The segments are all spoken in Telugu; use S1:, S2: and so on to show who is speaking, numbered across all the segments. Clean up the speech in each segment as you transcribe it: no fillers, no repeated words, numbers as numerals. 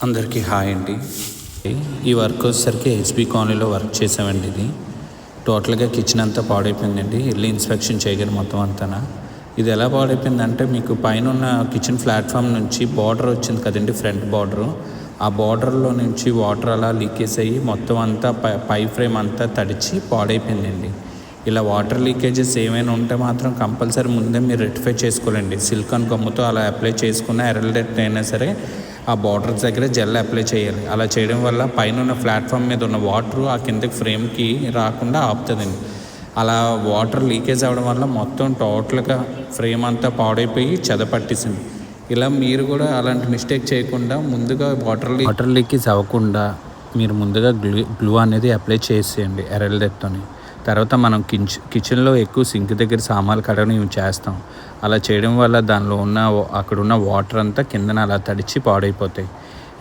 S1: అందరికీ హాయ్ అండి. ఈ వర్క్ వచ్చేసరికి హెచ్బి కాలనీలో వర్క్ చేసామండి. ఇది టోటల్గా కిచెన్ అంతా పాడైపోయిందండి. వెళ్ళి ఇన్స్పెక్షన్ చేయగలి మొత్తం అంతా. ఇది ఎలా పాడైపోయిందంటే, మీకు పైన ఉన్న కిచెన్ ప్లాట్ఫామ్ నుంచి బార్డర్ వచ్చింది కదండి, ఫ్రంట్ బార్డరు. ఆ బార్డర్లో నుంచి వాటర్ అలా లీకేజ్ అయ్యి మొత్తం అంతా పై ఫ్రేమ్ అంతా తడిచి పాడైపోయిందండి. ఇలా వాటర్ లీకేజెస్ ఏమైనా ఉంటే మాత్రం కంపల్సరీ ముందే మీరు రెక్టిఫై చేసుకోవాలండి. సిలికాన్ గమ్ముతో అలా అప్లై చేసుకున్న ఎర్రలెట్ అయినా సరే ఆ బార్డర్స్ దగ్గర జెల్ అప్లై చేయాలి. అలా చేయడం వల్ల పైన ఉన్న ప్లాట్ఫామ్ మీద ఉన్న వాటర్ ఆ కిందకి ఫ్రేమ్కి రాకుండా ఆపుతుందండి. అలా వాటర్ లీకేజ్ అవ్వడం వల్ల మొత్తం టోటల్గా ఫ్రేమ్ అంతా పాడైపోయి చెదపట్టేసింది. ఇలా మీరు కూడా అలాంటి మిస్టేక్ చేయకుండా ముందుగా వాటర్ లీకేజ్ అవ్వకుండా మీరు ముందుగా గ్లూ అనేది అప్లై చేసేయండి ఎర్రలెట్తోని. తర్వాత మనం కిచెన్లో ఎక్కువ సింక్ దగ్గర సామాన్లు కడగడం ఇవి చేస్తాం. అలా చేయడం వల్ల దానిలో ఉన్న అక్కడున్న వాటర్ అంతా కిందన అలా తడిచి పాడైపోతాయి.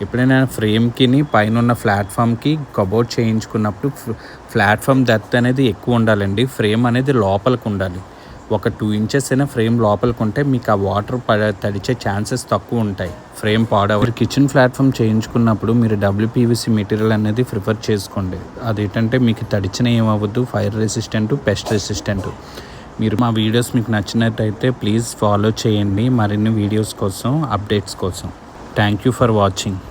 S1: ఎప్పుడైనా ఫ్రేమ్కి పైన ఉన్న ప్లాట్ఫామ్కి కబోర్డ్ చేయించుకున్నప్పుడు ప్లాట్ఫామ్ డెప్త్ అనేది ఎక్కువ ఉండాలండి. ఫ్రేమ్ అనేది లోపలికి ఉండాలి. ఒక 2 ఇంచెస్ అయినా ఫ్రేమ్ లోపలికి ఉంటే మీకు ఆ వాటర్ తడిచే ఛాన్సెస్ తక్కువ ఉంటాయి. ఫ్రేమ్ పాడవరు. కిచెన్ ప్లాట్ఫామ్ చేయించుకున్నప్పుడు మీరు WPVC మెటీరియల్ అనేది ప్రిఫర్ చేసుకోండి. అదేంటంటే మీకు తడిచిన ఏమవ్వద్దు, ఫైర్ రెసిస్టెంట్, పెస్ట్ రెసిస్టెంట్. మీరు మా వీడియోస్ మీకు నచ్చినట్టయితే ప్లీజ్ ఫాలో చేయండి మరిన్ని వీడియోస్ కోసం, అప్డేట్స్ కోసం. Thank you for watching.